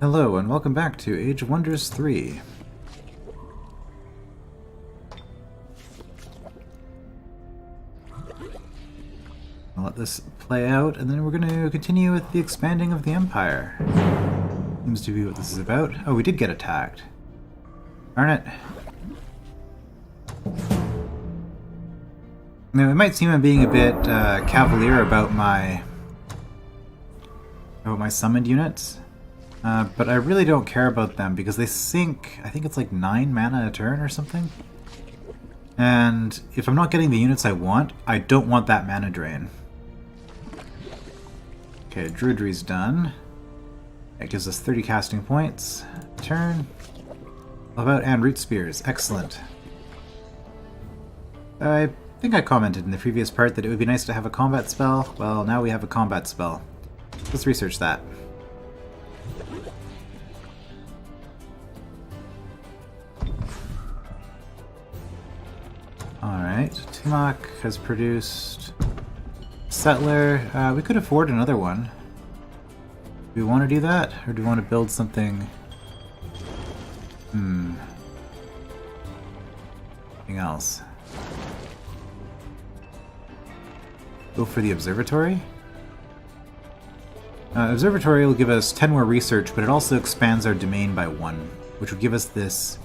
Hello and welcome back to Age of Wonders 3. I'll let this play out and then we're going to continue with the expanding of the Empire. Seems to be what this is about. Oh, we did get attacked. Darn it. Now, it might seem I'm being a bit cavalier about my summoned units. But I really don't care about them because they sink, I think it's like 9 mana a turn or something. And if I'm not getting the units I want, I don't want that mana drain. Okay, Druidry's done. That gives us 30 casting points. Turn. How about and Root Spears? Excellent. I think I commented in the previous part that it would be nice to have a combat spell. Well, now we have a combat spell. Let's research that. Alright, Timok has produced Settler. We could afford another one. Do we want to do that? Or do we want to build something... Something else. Go for the Observatory? Observatory will give us 10 more research, but it also expands our domain by 1, which would give us this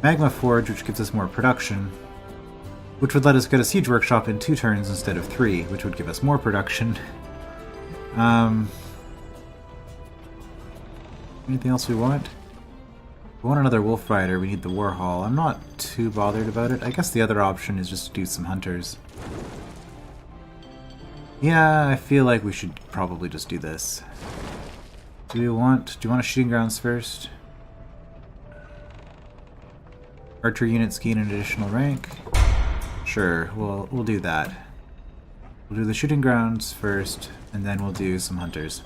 Magma Forge, which gives us more production. Which would let us get a Siege Workshop in 2 turns instead of 3, which would give us more production. Anything else we want? If we want another Wolf Rider, we need the War Hall. I'm not too bothered about it. I guess the other option is just to do some Hunters. Yeah, I feel like we should probably just do this. Do you want a Shooting Grounds first? Archer units gain an additional rank. Sure, we'll do that. We'll do the Shooting Grounds first, and then we'll do some Hunters.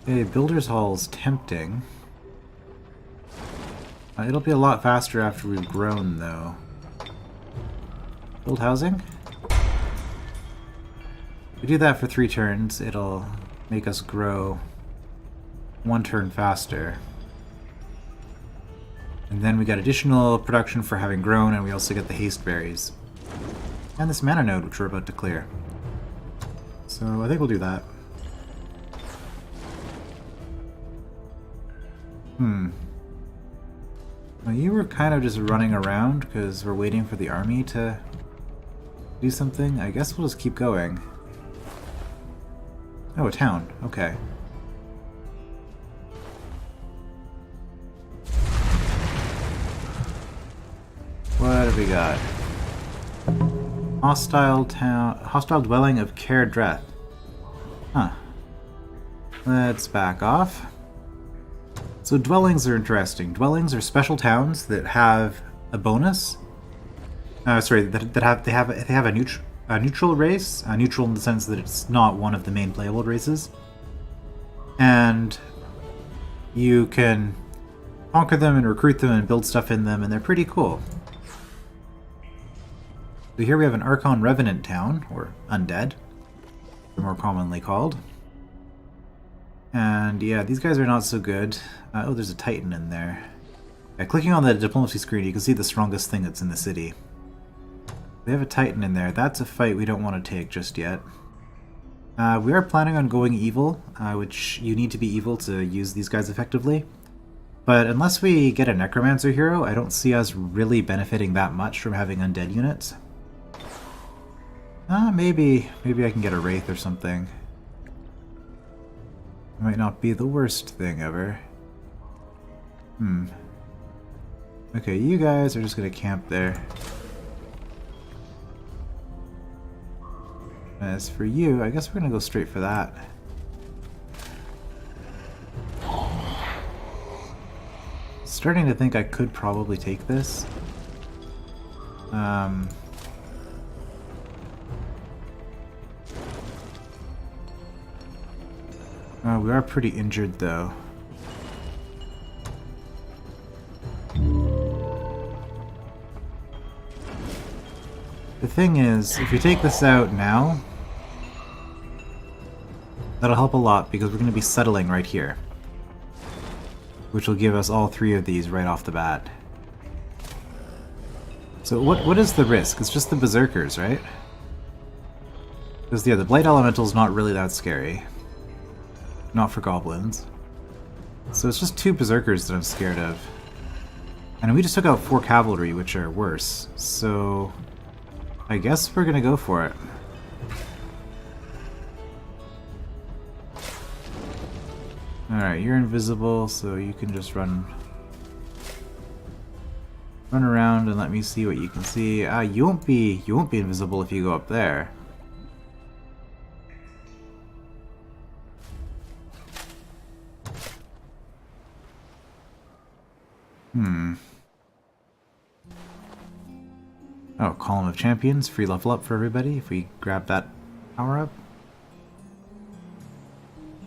Okay, Builder's Hall's tempting. It'll be a lot faster after we've grown, though. Build housing? If we do that for 3 turns, it'll make us grow 1 turn faster. And then we got additional production for having grown, and we also get the haste berries. And this mana node, which we're about to clear. So I think we'll do that. Well, you were kind of just running around because we're waiting for the army to do something. I guess we'll just keep going. Oh, a town. Okay. What have we got? Hostile town, hostile dwelling of Caer Dreth. Huh. Let's back off. So dwellings are interesting. Dwellings are special towns that have a bonus. Sorry, they have a neutral race. Neutral in the sense that it's not one of the main playable races. And you can conquer them and recruit them and build stuff in them, and they're pretty cool. So here we have an Archon Revenant town, or Undead, they're more commonly called. And yeah, these guys are not so good. Oh, there's a Titan in there. Yeah, clicking on the diplomacy screen, you can see the strongest thing that's in the city. We have a Titan in there. That's a fight we don't want to take just yet. We are planning on going evil, which you need to be evil to use these guys effectively. But unless we get a Necromancer hero, I don't see us really benefiting that much from having undead units. Maybe I can get a Wraith or something. It might not be the worst thing ever. Okay, you guys are just gonna camp there. As for you, I guess we're gonna go straight for that. Starting to think I could probably take this. We are pretty injured, though. The thing is, if you take this out now, that'll help a lot because we're going to be settling right here, which will give us all 3 of these right off the bat. So what is the risk? It's just the Berserkers, right? Because yeah, the Blight Elemental is not really that scary. Not for goblins. So it's just 2 Berserkers that I'm scared of. And we just took out 4 Cavalry, which are worse. So I guess we're gonna go for it. Alright, you're invisible, so you can just run around and let me see what you can see. You won't be invisible if you go up there. Oh, Column of Champions, free level up for everybody if we grab that power up.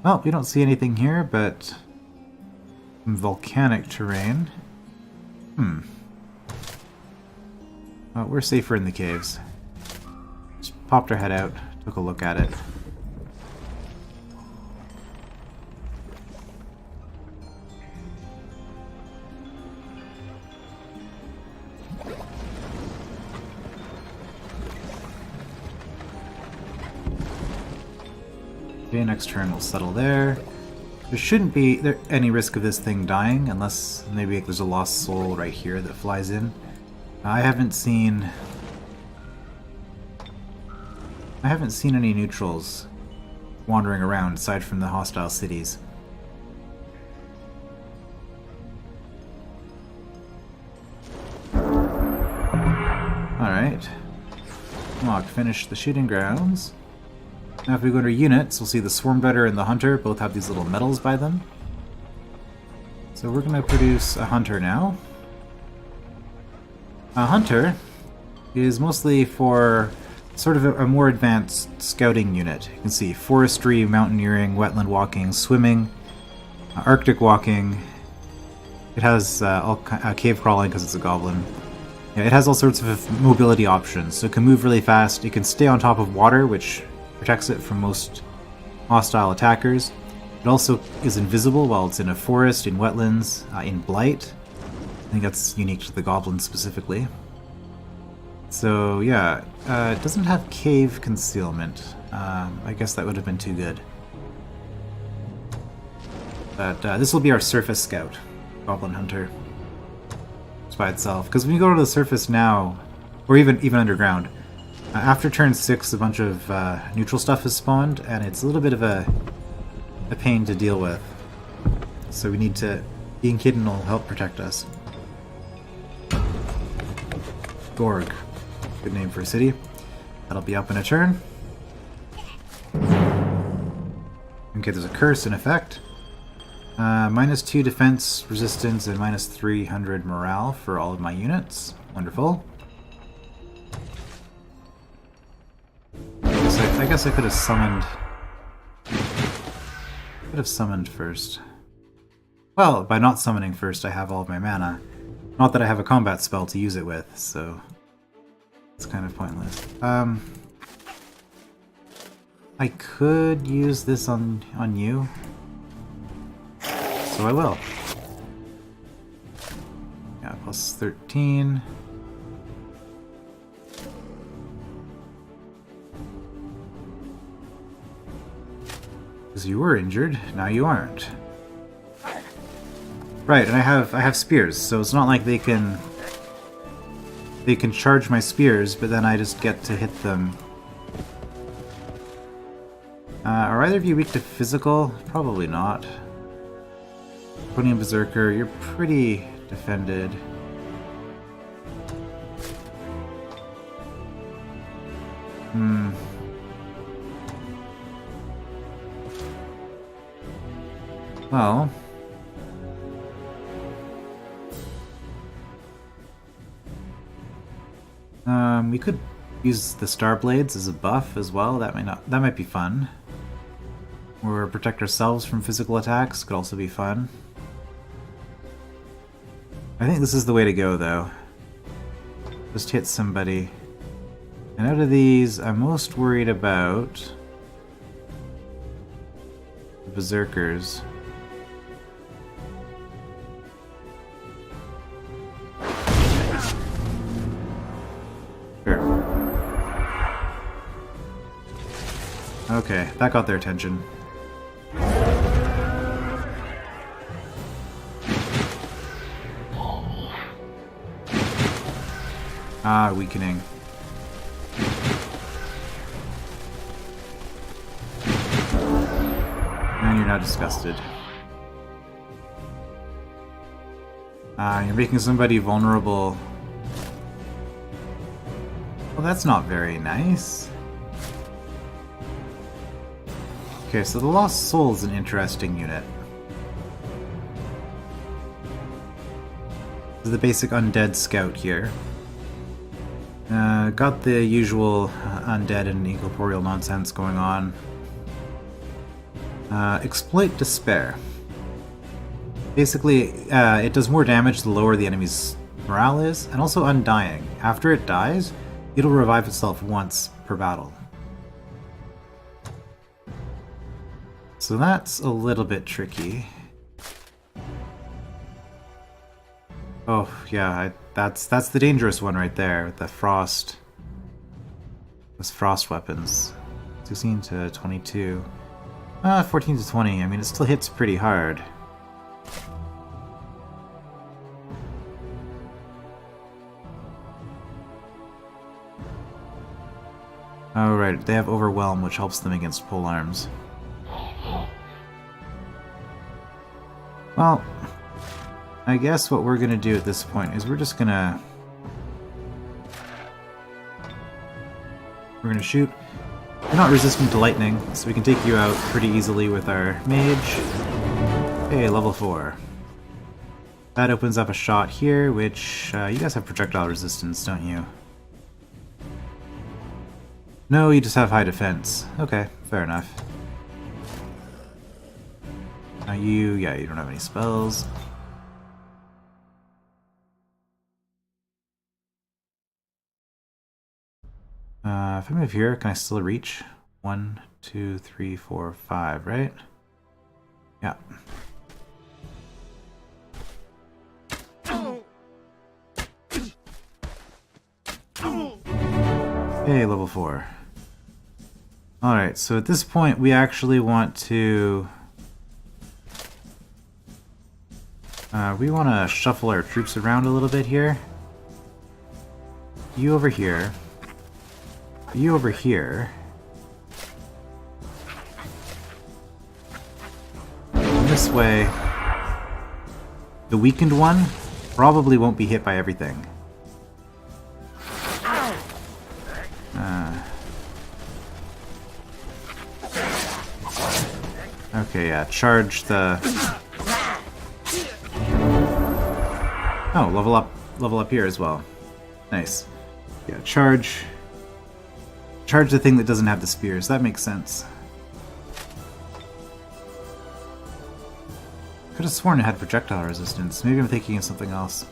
Well, we don't see anything here, but some volcanic terrain. Well, we're safer in the caves. Just popped our head out, took a look at it. Okay, next turn we'll settle there. There shouldn't be any risk of this thing dying, unless maybe there's a lost soul right here that flies in. I haven't seen any neutrals wandering around aside from the hostile cities. Alright. Mock, finish the shooting grounds. Now if we go to units, we'll see the Swarmbeater and the Hunter both have these little medals by them. So we're going to produce a Hunter now. A Hunter is mostly for sort of a more advanced scouting unit. You can see forestry, mountaineering, wetland walking, swimming, Arctic walking. It has cave crawling because it's a goblin. Yeah, it has all sorts of mobility options. So it can move really fast. It can stay on top of water, which protects it from most hostile attackers. It also is invisible while it's in a forest, in wetlands, in blight. I think that's unique to the goblins specifically. So yeah, it doesn't have cave concealment. I guess that would have been too good. But this will be our surface scout, Goblin Hunter. Just by itself. Because when you go to the surface now, or even underground, after turn 6 a bunch of neutral stuff is spawned, and it's a little bit of a pain to deal with. So we need to... Being Kitten will help protect us. Gorg. Good name for a city. That'll be up in a turn. Okay, there's a curse in effect. -2 defense, resistance, and -300 morale for all of my units. Wonderful. I guess I could have summoned... first. Well, by not summoning first, I have all of my mana. Not that I have a combat spell to use it with, so... It's kind of pointless. I could use this on you. So I will. Yeah, plus 13. Because you were injured, now you aren't. Right, and I have spears, so it's not like they can charge my spears, but then I just get to hit them. Are either of you weak to physical? Probably not. Putting in Berserker, you're pretty defended. Well... we could use the Star Blades as a buff as well. That might be fun. Or protect ourselves from physical attacks could also be fun. I think this is the way to go, though. Just hit somebody. And out of these, I'm most worried about the Berserkers. Sure. Okay, that got their attention. Ah, weakening. And you're now disgusted. Ah, you're making somebody vulnerable. Well, that's not very nice. Okay, so the Lost Soul is an interesting unit. This is the basic undead scout here. Got the usual undead and incorporeal nonsense going on. Exploit Despair. Basically, it does more damage the lower the enemy's morale is, and also Undying. After it dies, it'll revive itself once per battle. So that's a little bit tricky. Oh, yeah, that's the dangerous one right there, with the frost. Those frost weapons. 16 to 22. 14 to 20. I mean, it still hits pretty hard. Oh, right, they have Overwhelm, which helps them against polearms. Well, I guess what we're gonna do at this point is we're gonna shoot. You're not resistant to lightning, so we can take you out pretty easily with our mage. Hey, level 4. That opens up a shot here, which you guys have projectile resistance, don't you? No, you just have high defense. Okay, fair enough. Now you don't have any spells. If I move here, can I still reach? 1, 2, 3, 4, 5, right? Yeah. Hey, level 4. Alright, so at this point we actually want to... we want to shuffle our troops around a little bit here. You over here. You over here. And this way, the weakened one probably won't be hit by everything. Okay, yeah, charge the... Oh, level up here as well. Nice. Yeah, charge the thing that doesn't have the spears. That makes sense. Could have sworn it had projectile resistance. Maybe I'm thinking of something else.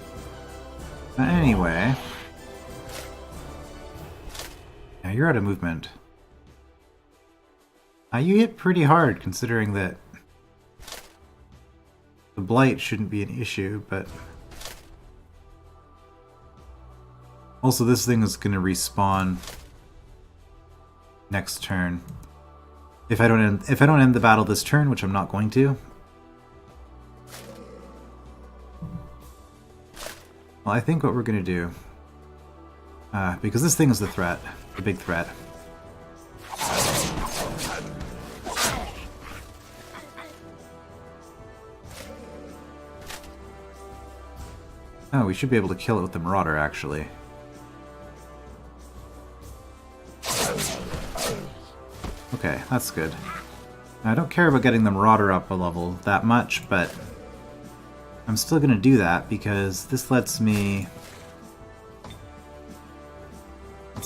Anyway. Yeah, you're out of movement. You hit pretty hard, considering that the blight shouldn't be an issue, but... Also, this thing is going to respawn next turn. If I don't end the battle this turn, which I'm not going to. Well, I think what we're going to do, because this thing is the threat, the big threat. Oh, we should be able to kill it with the Marauder, actually. Okay, that's good. Now, I don't care about getting the Marauder up a level that much, but I'm still going to do that because this lets me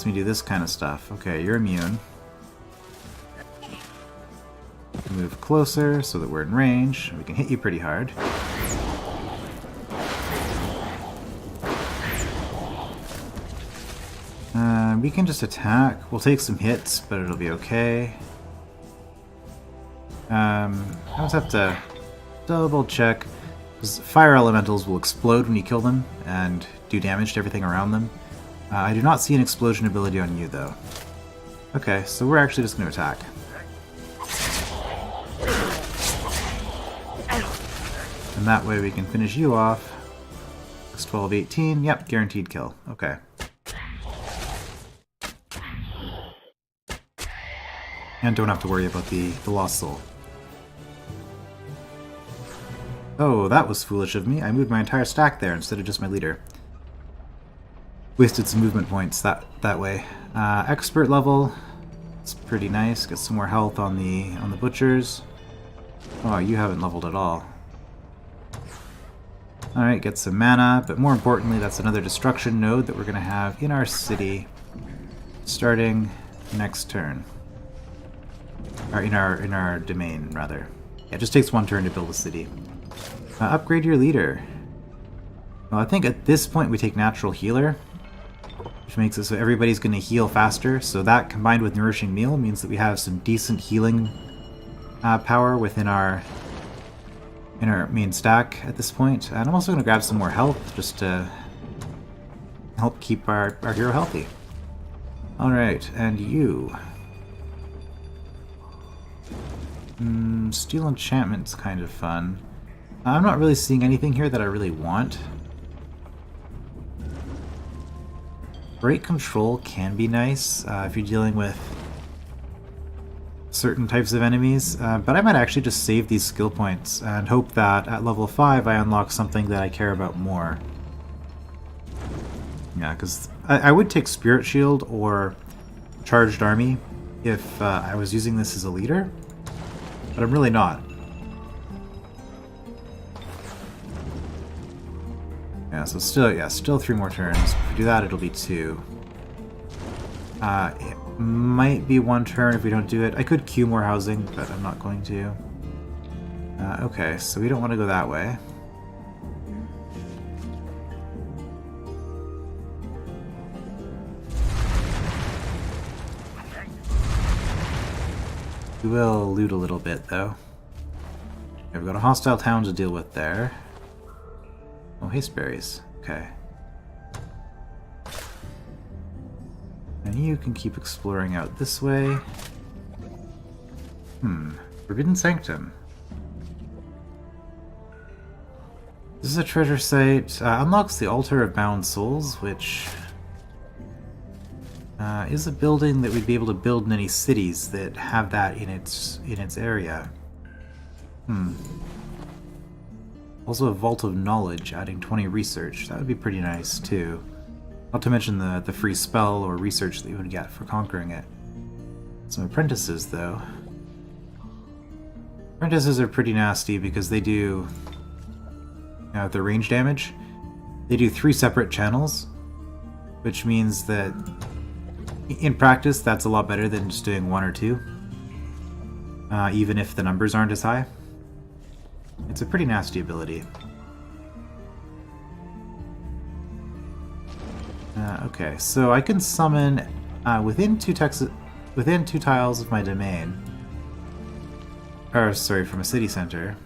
do this kind of stuff. Okay, you're immune. Move closer so that we're in range. We can hit you pretty hard. We can just attack. We'll take some hits, but it'll be okay. I just have to double check. Because fire elementals will explode when you kill them and do damage to everything around them. I do not see an explosion ability on you, though. Okay, so we're actually just going to attack. And that way we can finish you off. 12, 18. Yep, guaranteed kill. Okay. And don't have to worry about the lost soul. Oh, that was foolish of me. I moved my entire stack there instead of just my leader. Wasted some movement points that way. Expert level. It's pretty nice. Get some more health on the butchers. Oh, you haven't leveled at all. Alright, get some mana, but more importantly, that's another destruction node that we're going to have in our city starting next turn. Or in our domain, rather. Yeah, it just takes one turn to build a city. Upgrade your leader. Well, I think at this point we take Natural Healer, which makes it so everybody's going to heal faster, so that combined with Nourishing Meal means that we have some decent healing power within our main stack at this point. And I'm also going to grab some more health just to help keep our hero healthy. Alright, and you. Steel Enchantment's kind of fun. I'm not really seeing anything here that I really want. Break Control can be nice if you're dealing with certain types of enemies, but I might actually just save these skill points and hope that at level 5 I unlock something that I care about more. Yeah, because I would take Spirit Shield or Charged Army if I was using this as a leader, but I'm really not. Yeah, so still 3 more turns. If we do that, it'll be 2. It might be 1 turn if we don't do it. I could queue more housing, but I'm not going to. Okay, so we don't want to go that way. We will loot a little bit, though. Okay, we've got a hostile town to deal with there. Oh, haste berries. Okay. And you can keep exploring out this way. Forbidden Sanctum. This is a treasure site. Unlocks the Altar of Bound Souls, which is a building that we'd be able to build in any cities that have that in its area. Also a Vault of Knowledge, adding 20 research. That would be pretty nice, too. Not to mention the free spell or research that you would get for conquering it. Some apprentices, though. Apprentices are pretty nasty because they do... the range damage. They do 3 separate channels, which means that in practice that's a lot better than just doing 1 or 2. Even if the numbers aren't as high. It's a pretty nasty ability. Okay, so I can summon within 2 tiles of my domain. Or, sorry, from a city center.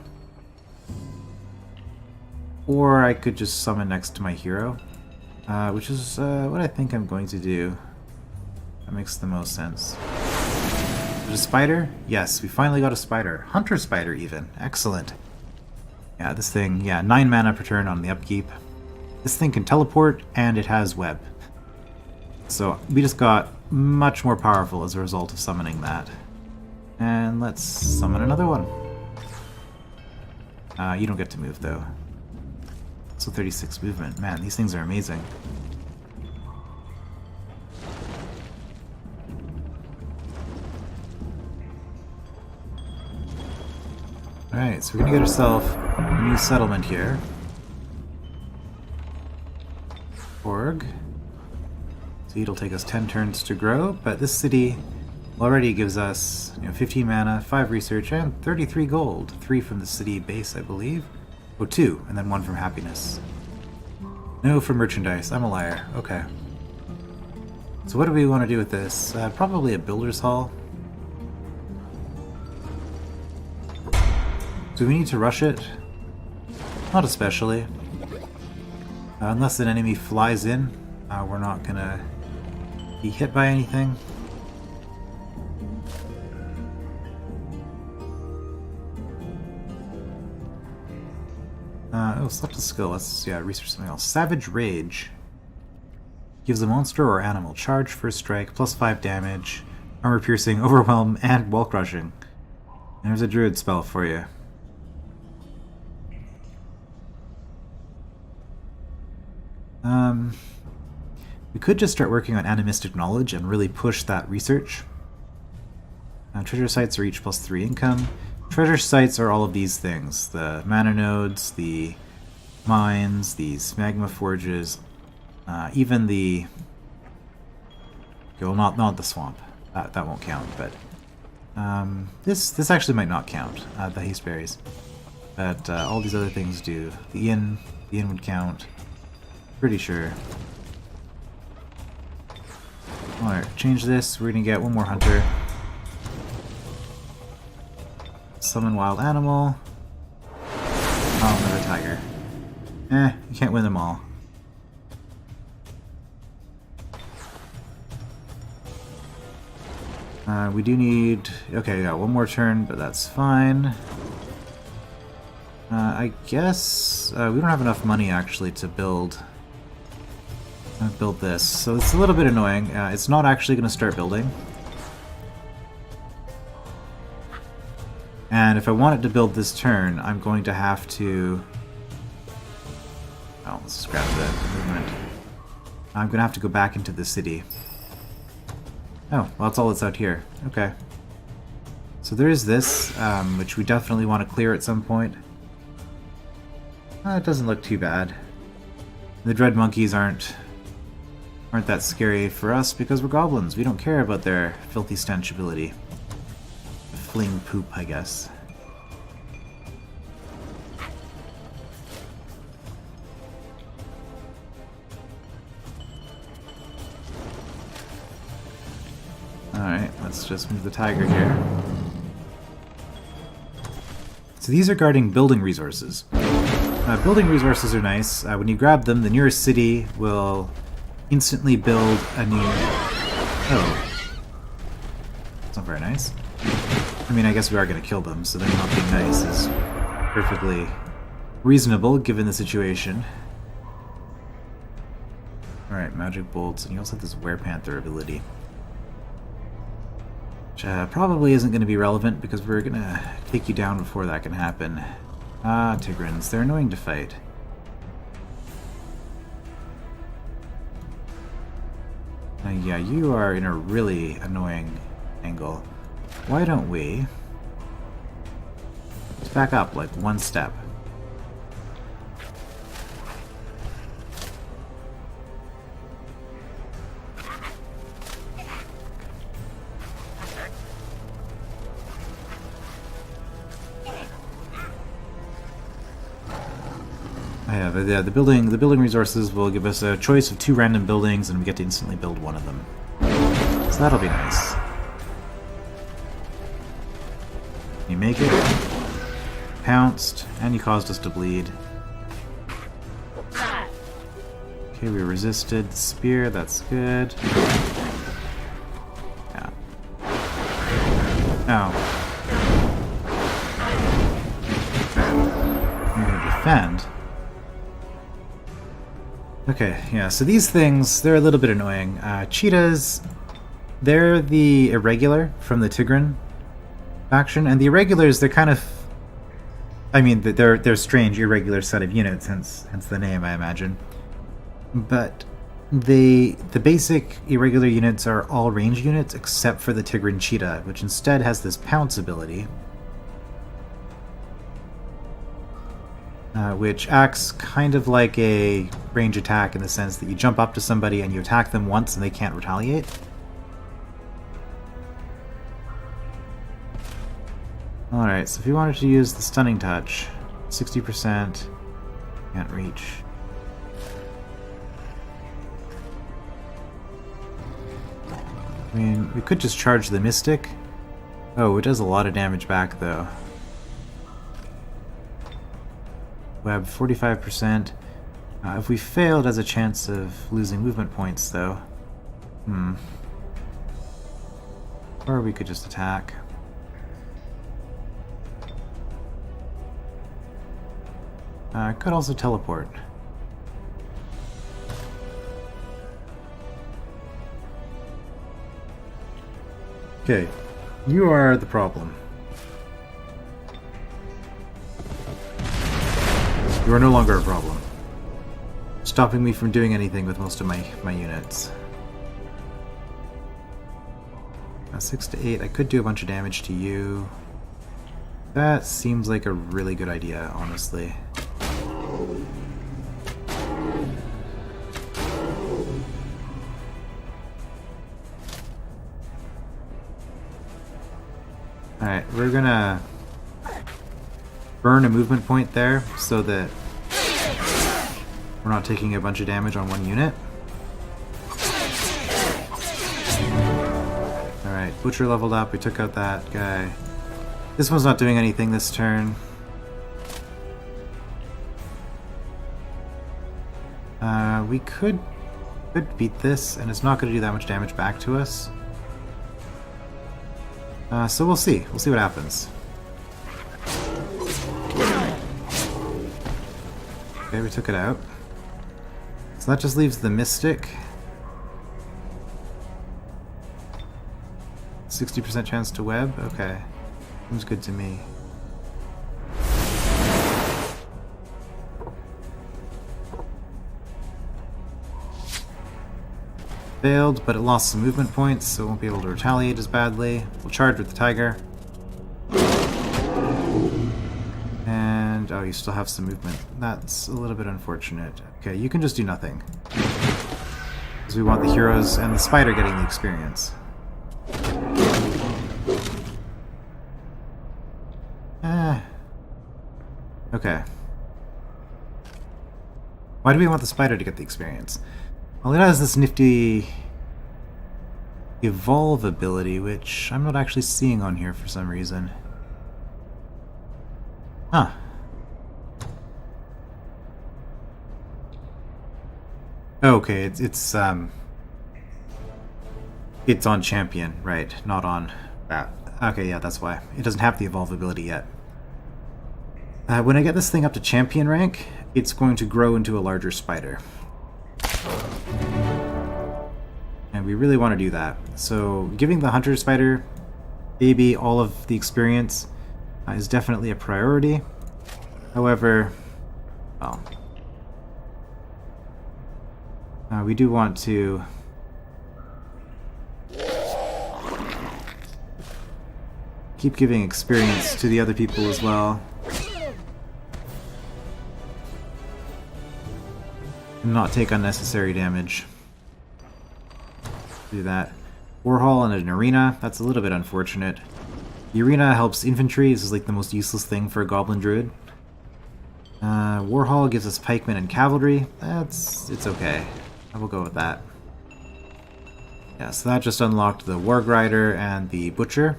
Or I could just summon next to my hero, which is what I think I'm going to do. That makes the most sense. Is it a spider? Yes, we finally got a spider. Hunter spider, even. Excellent. Yeah, this thing, 9 mana per turn on the upkeep. This thing can teleport, and it has web. So we just got much more powerful as a result of summoning that. And let's summon another one. You don't get to move, though. So 36 movement. Man, these things are amazing. Alright, so we're gonna get ourselves a new settlement here. Org. So it'll take us 10 turns to grow, but this city already gives us 15 mana, 5 research, and 33 gold. 3 from the city base, I believe. Oh, 2, and then 1 from happiness. No, from merchandise. I'm a liar. Okay. So what do we want to do with this? Probably a builder's hall. Do we need to rush it? Not especially. Unless an enemy flies in, we're not gonna be hit by anything. Oh, select a skill. Let's research something else. Savage Rage. Gives a monster or animal charge, first strike, +5 damage, armor piercing, overwhelm, and wall crushing. And there's a druid spell for you. We could just start working on animistic knowledge and really push that research. Treasure sites are each +3 income. Treasure sites are all of these things. The mana nodes, the mines, these magma forges, even the... well, not the swamp. That won't count, but... this actually might not count, the haste berries. But all these other things do. The inn would count. Pretty sure. Alright, change this. We're gonna get one more hunter. Summon wild animal. Oh, another tiger. You can't win them all. We do need... okay, yeah, one more turn, but that's fine. I guess we don't have enough money actually to build this, so it's a little bit annoying. It's not actually going to start building. And if I want it to build this turn, I'm going to have to... oh, let's just grab the movement. I'm going to have to go back into the city. Oh, well, that's all that's out here. Okay. So there is this, which we definitely want to clear at some point. It doesn't look too bad. The dread monkeys aren't that scary for us because we're goblins. We don't care about their filthy stench ability. Fling poop, I guess. Alright, let's just move the tiger here. So these are guarding building resources. Building resources are nice. When you grab them, the nearest city will instantly build a new... oh. That's not very nice. I mean, I guess we are going to kill them, so then not being nice is perfectly reasonable given the situation. Alright, magic bolts, and you also have this werepanther ability. Which probably isn't going to be relevant because we're going to take you down before that can happen. Ah, Tigrans, they're annoying to fight. Yeah, you are in a really annoying angle. Why don't we... let's back up like one step. Yeah, the building resources will give us a choice of 2 random buildings, and we get to instantly build one of them. So that'll be nice. You make it. Pounced, and you caused us to bleed. Okay, we resisted the spear, that's good. Yeah. Oh. You're gonna defend. Okay, yeah, so these things, they're a little bit annoying. Cheetahs, they're the irregular from the Tigran faction, and the irregulars, they're kind of... I mean, they're strange, irregular set of units, hence the name, I imagine. But the basic irregular units are all range units, except for the Tigran Cheetah, which instead has this pounce ability. Which acts kind of like a range attack in the sense that you jump up to somebody and you attack them once and they can't retaliate. Alright, so if you wanted to use the stunning touch, 60%, can't reach. I mean, we could just charge the Mystic. Oh, it does a lot of damage back, though. Web, 45%. If we fail, it has a chance of losing movement points, though. Or we could just attack. Could also teleport. Okay, you are the problem. You are no longer a problem. Stopping me from doing anything with most of my units. 6 to 8, I could do a bunch of damage to you. That seems like a really good idea, honestly. Alright, we're gonna burn a movement point there so that we're not taking a bunch of damage on one unit. Alright, Butcher leveled up, we took out that guy. This one's not doing anything this turn. We could beat this, and it's not going to do that much damage back to us. So we'll see. We'll see what happens. Okay, we took it out. So that just leaves the Mystic. 60% chance to web? Okay. Seems good to me. Failed, but it lost some movement points, so it won't be able to retaliate as badly. We'll charge with the Tiger. And, oh, you still have some movement. That's a little bit unfortunate. Okay, you can just do nothing. Because we want the heroes and the spider getting the experience. Okay. Why do we want the spider to get the experience? Well, it has this nifty evolve ability, which I'm not actually seeing on here for some reason. Huh. Okay, it's on champion, right? Not on that. Okay, yeah, that's why. It doesn't have the evolve ability yet. When I get this thing up to champion rank, it's going to grow into a larger spider. And we really want to do that. So giving the hunter spider baby all of the experience is definitely a priority. However, well, we do want to keep giving experience to the other people as well. And not take unnecessary damage. Do that. Warhol and an arena, that's a little bit unfortunate. The arena helps infantry, this is like the most useless thing for a Goblin Druid. Warhol gives us pikemen and cavalry, it's okay. I will go with that. Yeah, so that just unlocked the Warg Rider and the Butcher.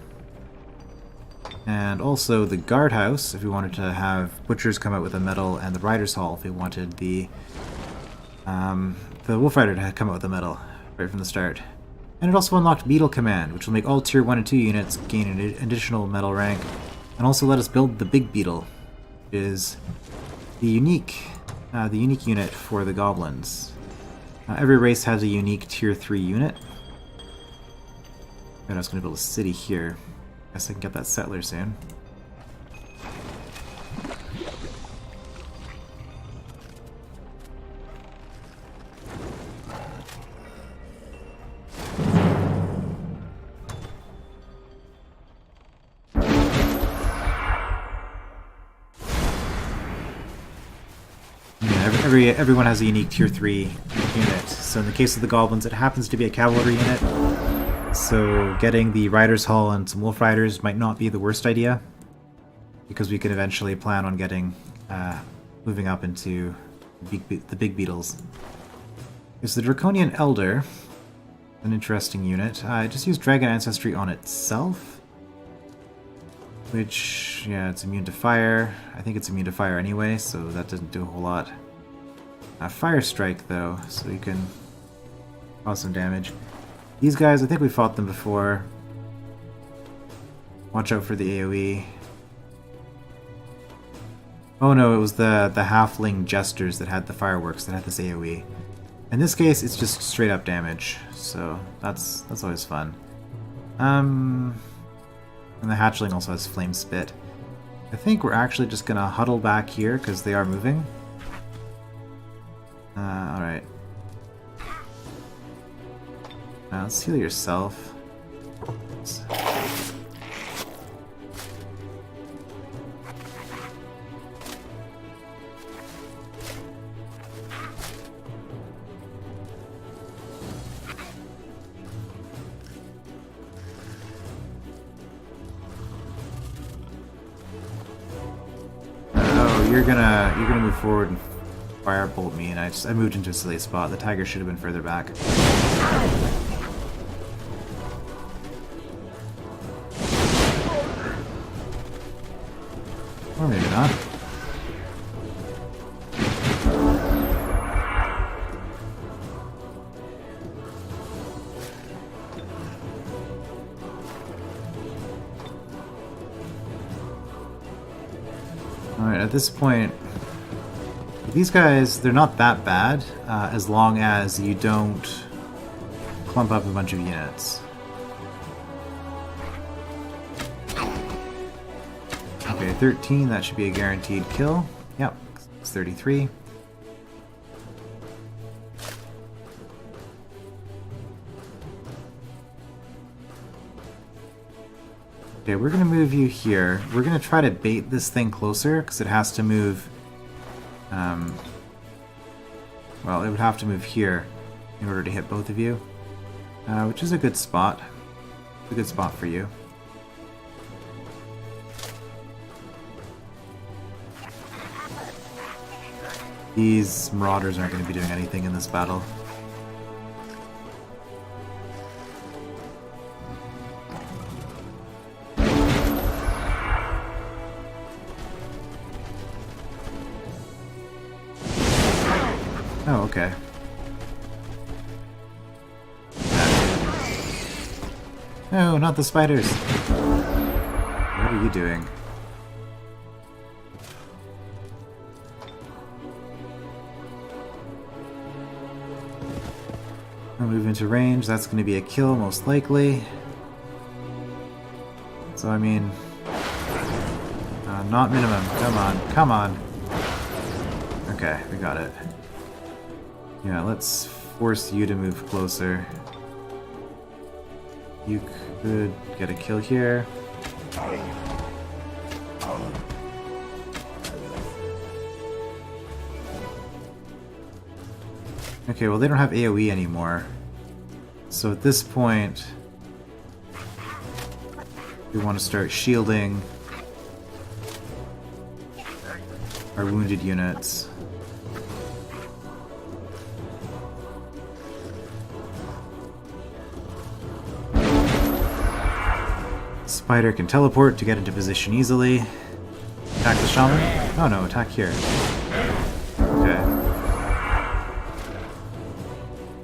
And also the Guardhouse, if we wanted to have Butchers come out with a medal, and the Rider's Hall if we wanted the Wolf Rider to come out with a medal right from the start. And it also unlocked Beetle Command, which will make all Tier 1 and 2 units gain an additional medal rank, and also let us build the Big Beetle, which is the unique unit for the Goblins. Every race has a unique Tier 3 unit. And I was going to build a city here. Guess I can get that settler soon. Everyone has a unique Tier 3 unit. So in the case of the Goblins, it happens to be a cavalry unit. So getting the Rider's Hall and some Wolf Riders might not be the worst idea, because we could eventually plan on getting moving up into the Big Beetles. There's the Draconian Elder. An interesting unit. I just used Dragon Ancestry on itself. Which, yeah, it's immune to fire. I think it's immune to fire anyway, so that doesn't do a whole lot. Fire Strike, though, so you can cause some damage. These guys, I think we fought them before. Watch out for the AoE. Oh no, it was the halfling jesters that had the fireworks that had this AoE. In this case, it's just straight up damage, so that's always fun. And the hatchling also has flame spit. I think we're actually just gonna huddle back here because they are moving. Alright. Let's heal yourself. You're gonna move forward and firebolt me, and I moved into a silly spot. The tiger should have been further back. Or maybe not. Alright, at this point, these guys, they're not that bad, as long as you don't clump up a bunch of units. Okay, 13, that should be a guaranteed kill. Yep, it's 33. Okay, we're gonna move you here. We're gonna try to bait this thing closer, because it has to move... well, it would have to move here in order to hit both of you. Which is a good spot. It's a good spot for you. These marauders aren't going to be doing anything in this battle. Oh, okay. No, not the spiders. What are you doing? I'll move into range. That's going to be a kill, most likely. So, I mean... not minimum. Come on. Come on. Okay, we got it. Yeah, let's force you to move closer. You could get a kill here. Okay, well they don't have AoE anymore. So at this point, we want to start shielding our wounded units. Spider can teleport to get into position easily. Attack the shaman? Oh no, attack here. Okay.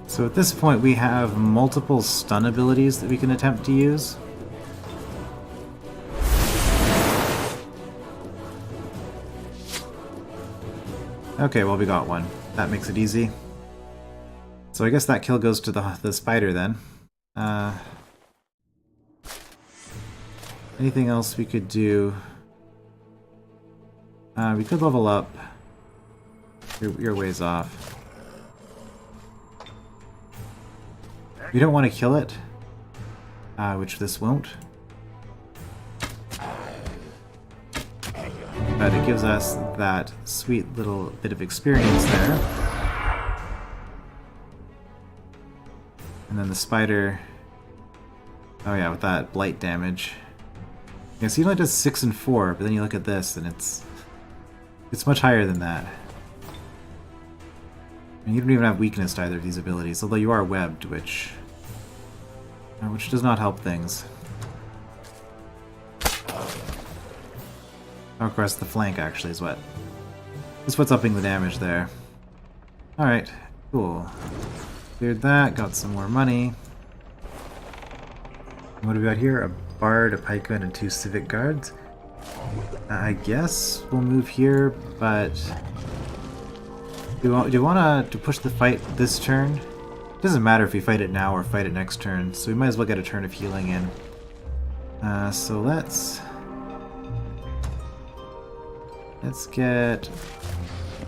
So at this point we have multiple stun abilities that we can attempt to use. Okay, well we got one. That makes it easy. So I guess that kill goes to the spider then. Anything else we could do? We could level up. You're ways off. We don't want to kill it, which this won't. But it gives us that sweet little bit of experience there. And then the spider... oh yeah, with that blight damage. Yeah, so he only does 6 and 4, but then you look at this and it's much higher than that. And you don't even have weakness to either of these abilities, although you are webbed, which which does not help things. Oh, of course, the flank actually is what's upping the damage there. Alright, cool. Cleared that, got some more money. What do we got here? A bard, a pikeman, and 2 civic guards. I guess we'll move here, but do you want to push the fight this turn? It doesn't matter if we fight it now or fight it next turn, so we might as well get a turn of healing in. So let's get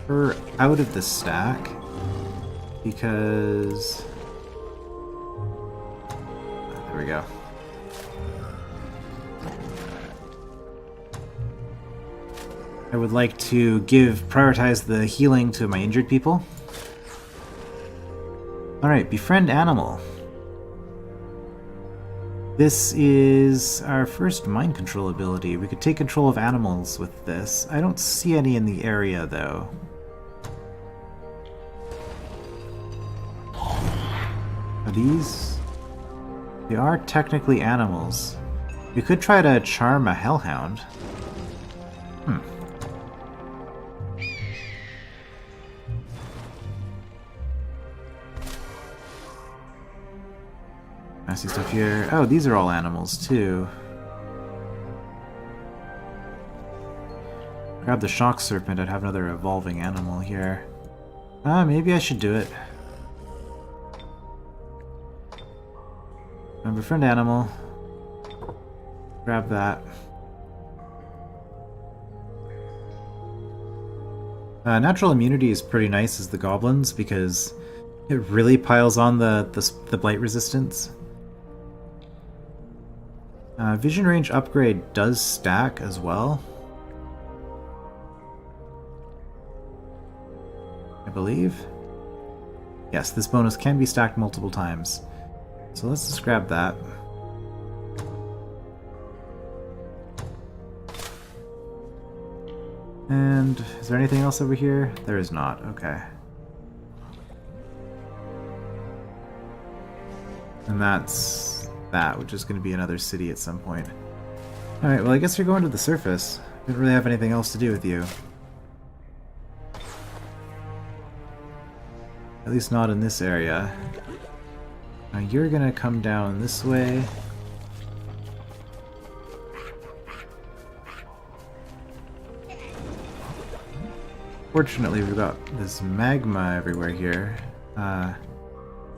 her out of the stack, because there we go. I would like to prioritize the healing to my injured people. Alright, befriend animal. This is our first mind control ability. We could take control of animals with this. I don't see any in the area, though. Are these? They are technically animals. We could try to charm a hellhound. I see stuff here. Oh, these are all animals, too. Grab the shock serpent, I'd have another evolving animal here. Maybe I should do it. Befriend animal. Grab that. Natural immunity is pretty nice as the goblins, because it really piles on the blight resistance. Vision range upgrade does stack as well, I believe. Yes, this bonus can be stacked multiple times. So let's just grab that. And is there anything else over here? There is not. Okay. And that's that, which is going to be another city at some point. Alright, well I guess you're going to the surface. Didn't really have anything else to do with you. At least not in this area. Now you're gonna come down this way. Fortunately, we've got this magma everywhere here. We've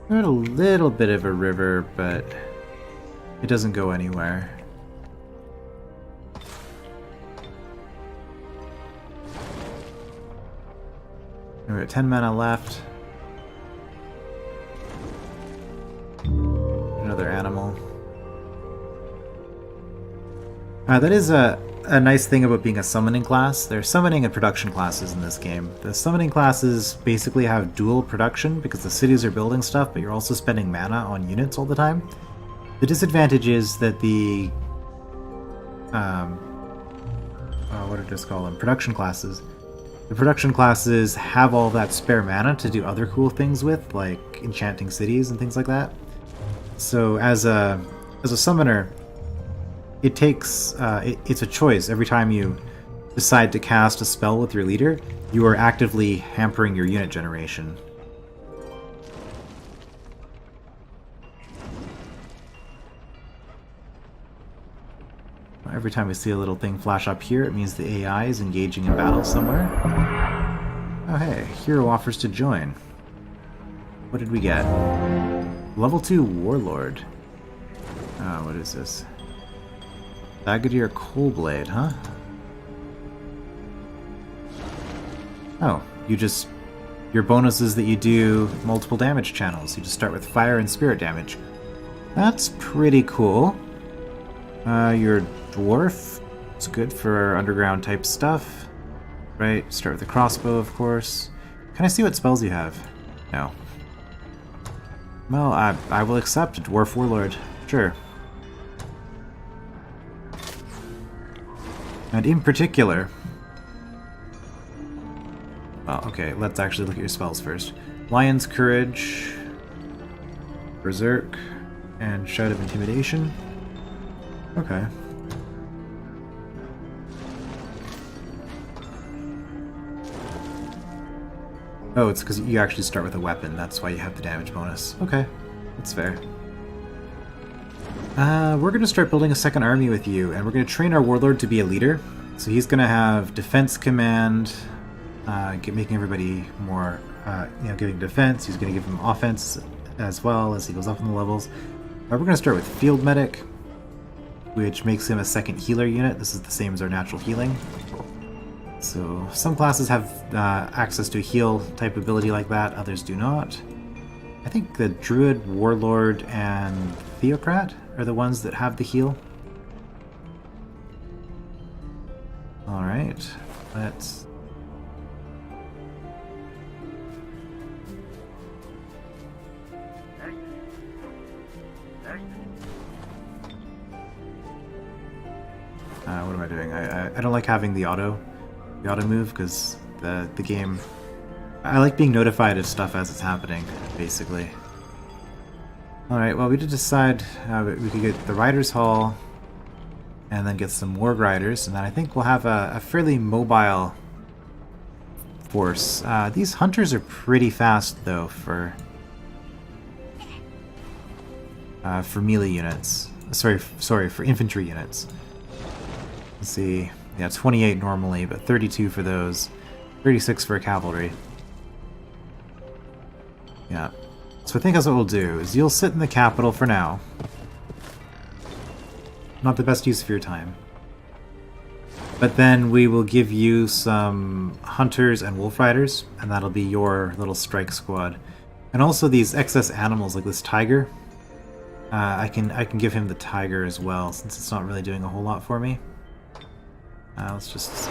got a little bit of a river, but it doesn't go anywhere. We've got 10 mana left. Another animal. That is a nice thing about being a summoning class. There are summoning and production classes in this game. The summoning classes basically have dual production because the cities are building stuff, but you're also spending mana on units all the time. The disadvantage is that the what did I just call them? Production classes. The production classes have all that spare mana to do other cool things with, like enchanting cities and things like that. So as a summoner, it takes it's a choice. Every time you decide to cast a spell with your leader, you are actively hampering your unit generation. Every time we see a little thing flash up here, it means the AI is engaging in battle somewhere. Oh hey, hero offers to join. What did we get? Level 2 Warlord. Oh, what is this? Bagadier Coalblade, huh? Oh, your bonus is that you do multiple damage channels. You just start with fire and spirit damage. That's pretty cool. Your dwarf. It's good for underground type stuff. Right, start with the crossbow, of course. Can I see what spells you have? No. Well, I will accept Dwarf Warlord. Sure. And in particular... Well, okay, let's actually look at your spells first. Lion's Courage. Berserk. And Shout of Intimidation. Okay. Oh, it's because you actually start with a weapon. That's why you have the damage bonus. Okay, that's fair. We're going to start building a second army with you, and we're going to train our warlord to be a leader. So he's going to have defense command, making everybody more, giving defense. He's going to give them offense as well as he goes up in the levels. We're going to start with field medic, which makes him a second healer unit. This is the same as our natural healing. So some classes have access to a heal type ability like that, others do not. I think the Druid, Warlord, and Theocrat are the ones that have the heal. Alright, let's... what am I doing? I don't like having the auto move because the game... I like being notified of stuff as it's happening, basically. Alright, well we did decide we could get the Riders Hall and then get some Warg Riders, and then I think we'll have a fairly mobile force. These Hunters are pretty fast though for melee units. Sorry, for infantry units. Let's see, yeah, 28 normally, but 32 for those, 36 for cavalry. Yeah. So I think that's what we'll do, is you'll sit in the capital for now. Not the best use of your time. But then we will give you some hunters and wolf riders, and that'll be your little strike squad. And also these excess animals, like this tiger. I can give him the tiger as well, since it's not really doing a whole lot for me. Let's just see.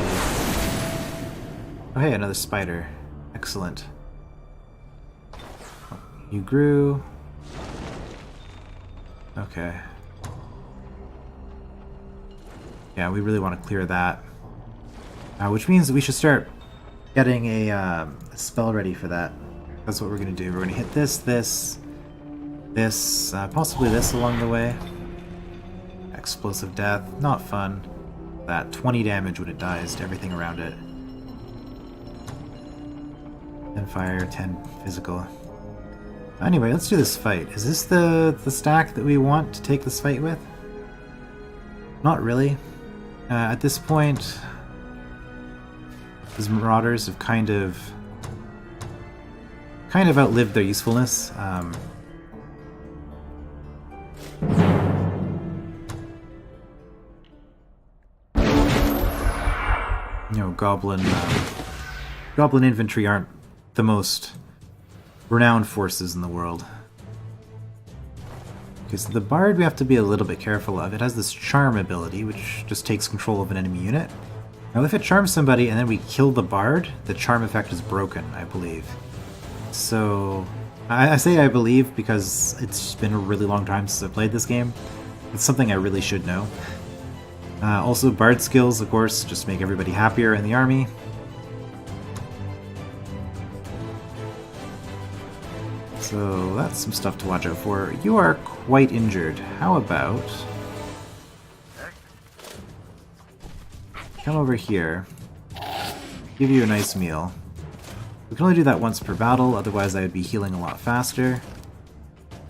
Oh hey, another spider. Excellent. You grew. Okay. Yeah, we really want to clear that. Which means that we should start getting a spell ready for that. That's what we're going to do. We're going to hit this, possibly this along the way. Explosive death. Not fun. That 20 damage when it dies to everything around it. 10 fire, 10 physical. Anyway, let's do this fight. Is this the stack that we want to take this fight with? Not really. At this point, these Marauders have kind of outlived their usefulness. Goblin infantry aren't the most renowned forces in the world. Okay, so the Bard we have to be a little bit careful of. It has this charm ability, which just takes control of an enemy unit. Now if it charms somebody and then we kill the Bard, the charm effect is broken, I believe. So, I say I believe because it's been a really long time since I played this game. It's something I really should know. Also, Bard skills, of course, just make everybody happier in the army. So that's some stuff to watch out for. You are quite injured. How about... come over here. Give you a nice meal. We can only do that once per battle, otherwise I would be healing a lot faster.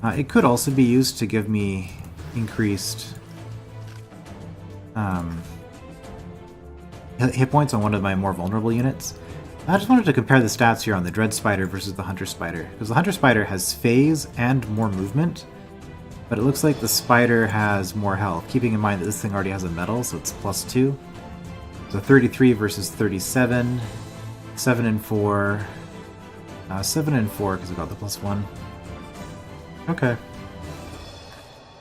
It could also be used to give me increased hit points on one of my more vulnerable units. I just wanted to compare the stats here on the Dread Spider versus the Hunter Spider, because the Hunter Spider has phase and more movement, but it looks like the Spider has more health, keeping in mind that this thing already has a metal, so it's +2. So 33 versus 37, 7 and 4, 7 and 4 because I got the +1. Okay.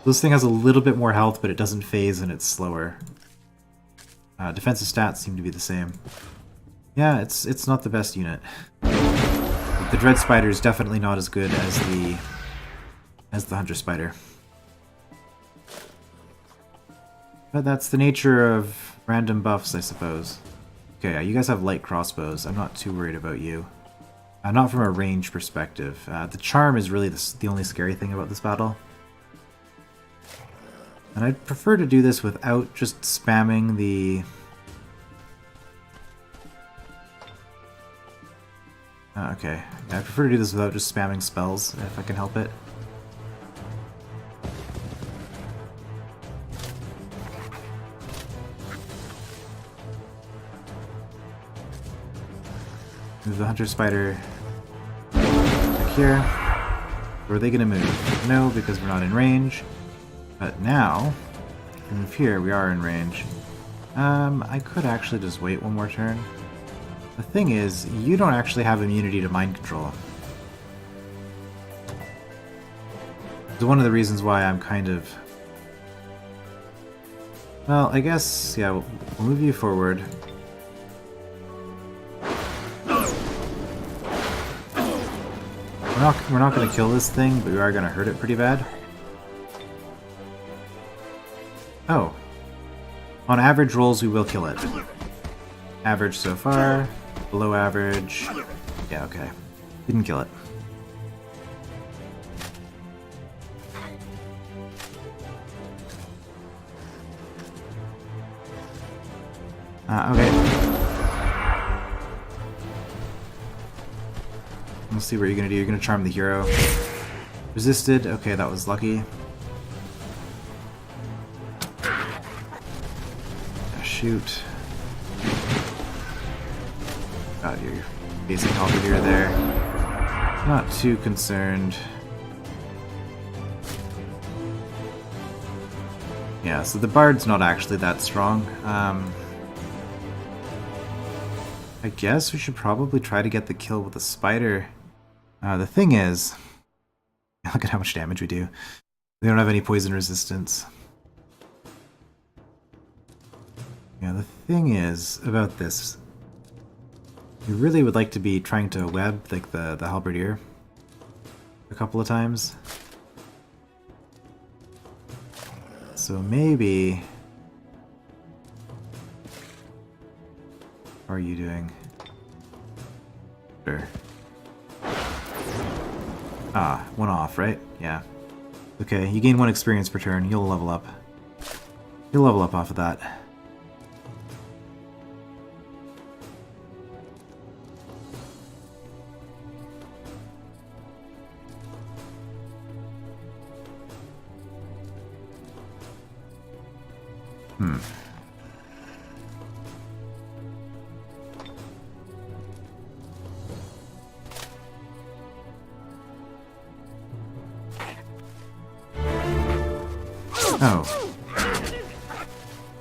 This thing has a little bit more health, but it doesn't phase and it's slower. Defensive stats seem to be the same. Yeah, it's not the best unit. The Dread Spider is definitely not as good as the Hunter Spider. But that's the nature of random buffs, I suppose. Okay, yeah, you guys have light crossbows. I'm not too worried about you. Not from a range perspective. The charm is really the only scary thing about this battle. And I'd prefer to do this without just spamming the... okay. Yeah, I prefer to do this without just spamming spells, if I can help it. Move the Hunter Spider back here. Or are they going to move? No, because we're not in range. But now, if we move here, we are in range. I could actually just wait one more turn. The thing is, you don't actually have immunity to mind control. It's one of the reasons why I'm kind of... well, I guess, yeah, we'll move you forward. We're not going to kill this thing, but we are going to hurt it pretty bad. Oh. On average rolls, we will kill it. Average so far. Below average. Yeah, okay. Didn't kill it. Okay. Let's see what you're gonna do. You're gonna charm the hero. Resisted. Okay, that was lucky. Shoot. Got your basic halberdier there. Not too concerned. Yeah, so the bard's not actually that strong. I guess we should probably try to get the kill with the spider. The thing is, look at how much damage we do. We don't have any poison resistance. Yeah, the thing is about this, you really would like to be trying to web like the halberdier a couple of times. So maybe... how are you doing? Sure. Ah, one off, right? Yeah. Okay, you gain 1 experience per turn. You'll level up. You'll level up off of that. Oh.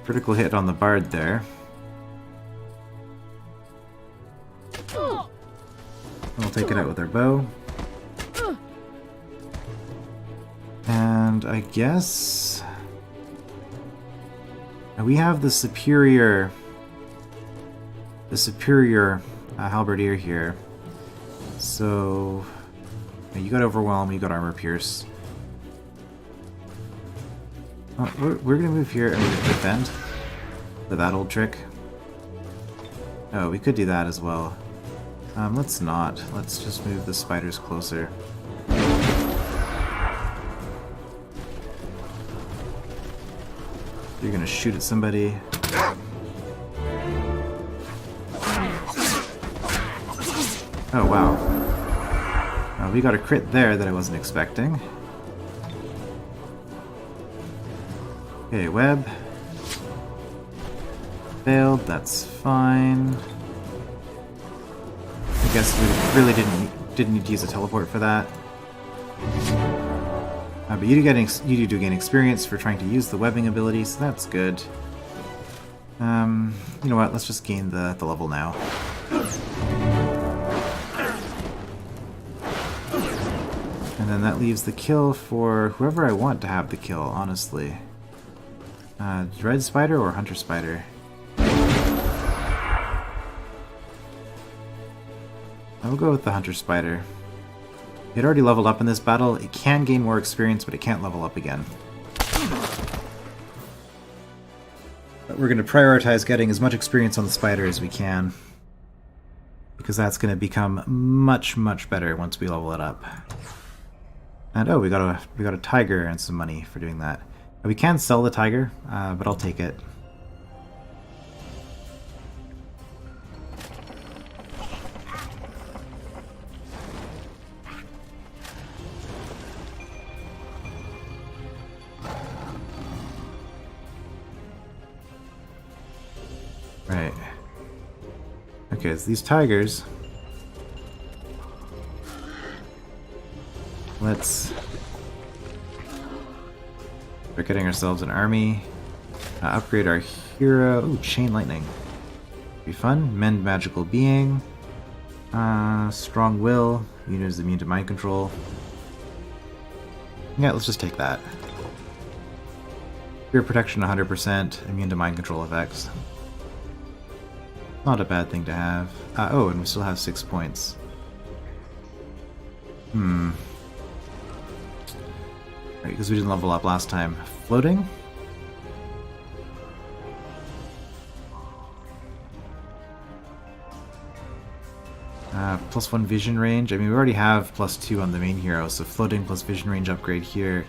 Critical hit on the bard there. We'll take it out with our bow. And I guess... we have the superior halberdier here. So you got overwhelm, you got armor pierce. Oh, we're gonna move here and we're gonna defend with that old trick. Oh, we could do that as well. Let's not. Let's just move the spiders closer. You're gonna shoot at somebody. Oh, wow. We got a crit there that I wasn't expecting. Okay, web. Failed, that's fine. I guess we really didn't need to use a teleport for that. But you do gain experience for trying to use the webbing ability, so that's good. You know what, let's just gain the level now. And then that leaves the kill for whoever I want to have the kill, honestly. Dread Spider or Hunter Spider? I will go with the Hunter Spider. It already leveled up in this battle. It can gain more experience, but it can't level up again. But we're going to prioritize getting as much experience on the spider as we can, because that's going to become much, much better once we level it up. And oh, we got a tiger and some money for doing that. We can sell the tiger, but I'll take it. Right. Okay, so these tigers... Let's... We're getting ourselves an army. Upgrade our hero. Ooh, Chain Lightning. Be fun. Mend Magical Being. Strong Will. Unit is immune to mind control. Yeah, let's just take that. Fear Protection 100%. Immune to mind control effects. Not a bad thing to have. Oh, and we still have 6 points. Right, because we didn't level up last time. Floating? +1 vision range. I mean, we already have +2 on the main hero, so floating plus vision range upgrade here.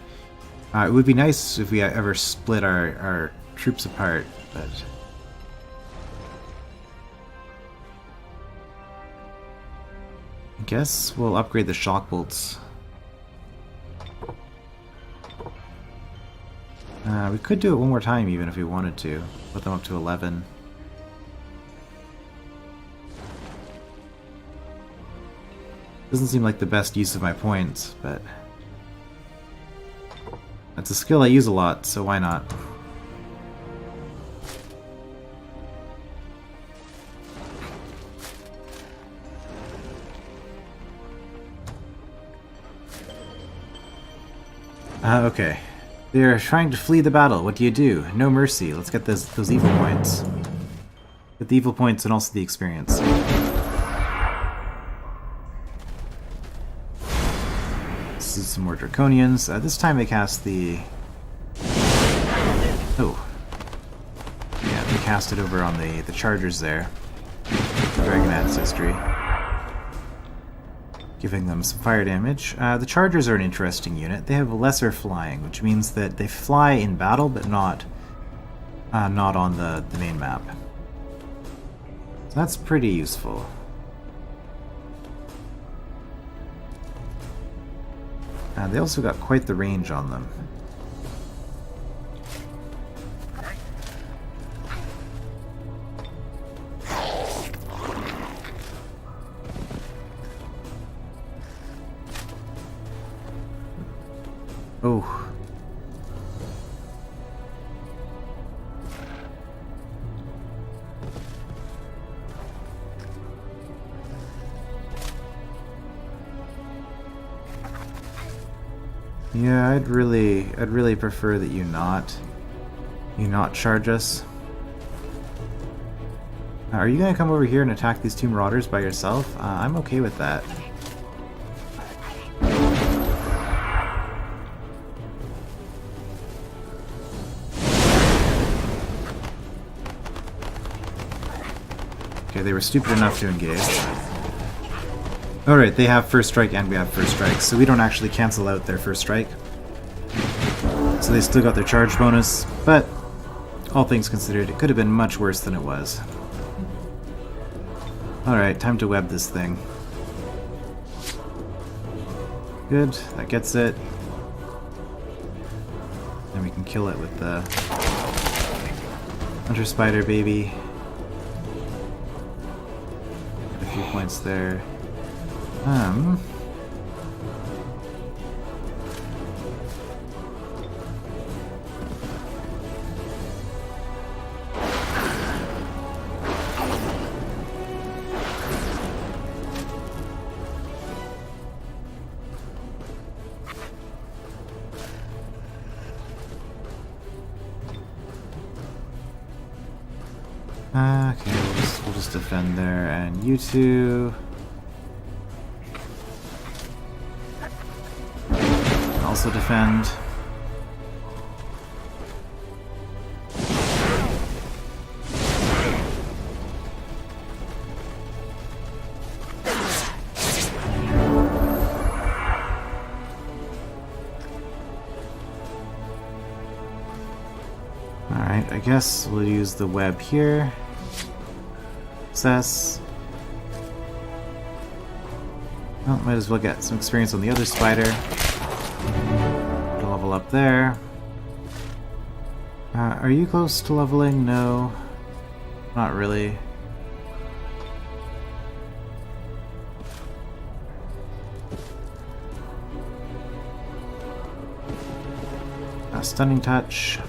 It would be nice if we ever split our troops apart, but... I guess we'll upgrade the shock bolts. We could do it one more time even if we wanted to. Put them up to 11. Doesn't seem like the best use of my points, but... That's a skill I use a lot, so why not? Okay. They're trying to flee the battle. What do? No mercy. Let's get those evil points. Get the evil points and also the experience. This is some more Draconians. This time they cast the... Oh. Yeah, they cast it over on the Chargers there. Dragon Ancestry. Giving them some fire damage. The Chargers are an interesting unit. They have lesser flying, which means that they fly in battle, but not on the main map. So that's pretty useful. They also got quite the range on them. Oh. Yeah, I'd really prefer that you not charge us. Are you gonna come over here and attack these two marauders by yourself? I'm okay with that. Okay, they were stupid enough to engage. Alright, they have first strike and we have first strike, so we don't actually cancel out their first strike. So they still got their charge bonus, but all things considered, it could have been much worse than it was. Alright, time to web this thing. Good, that gets it. Then we can kill it with the Hunter Spider baby. Get a few points there. Okay, we'll just defend there, and you two. Also defend. I guess we'll use the web here. Success. Well, might as well get some experience on the other spider. To level up there. Are you close to leveling? No. Not really. Stunning touch.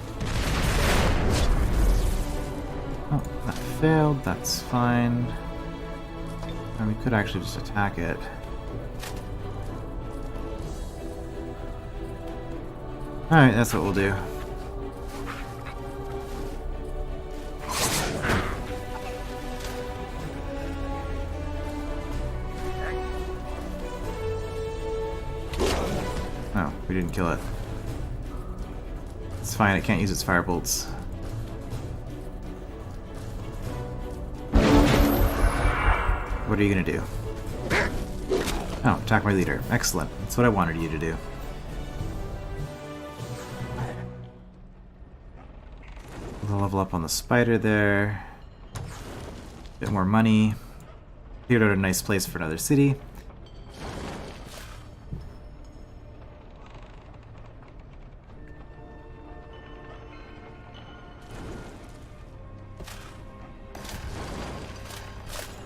Oh, that failed. That's fine. And we could actually just attack it. Alright, that's what we'll do. Oh, we didn't kill it. It's fine, it can't use its firebolts. What are you gonna do? Oh, attack my leader. Excellent. That's what I wanted you to do. We'll level up on the spider there. Bit more money. Figured out a nice place for another city.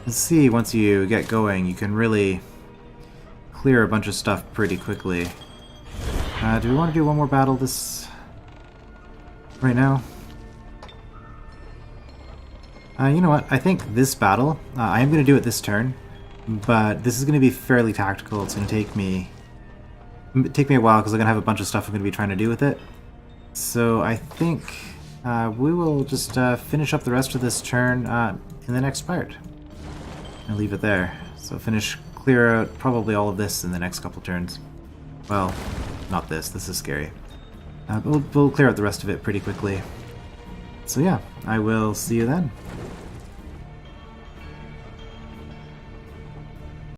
See, once you get going, you can really clear a bunch of stuff pretty quickly. Do we want to do one more battle this right now? You know what? I think this battle, I am going to do it this turn, but this is going to be fairly tactical. It's going to take me a while because I'm going to have a bunch of stuff I'm going to be trying to do with it. So I think we will just finish up the rest of this turn in the next part. And leave it there. So clear out probably all of this in the next couple turns. Well, not this. This is scary. But we'll clear out the rest of it pretty quickly. So yeah, I will see you then.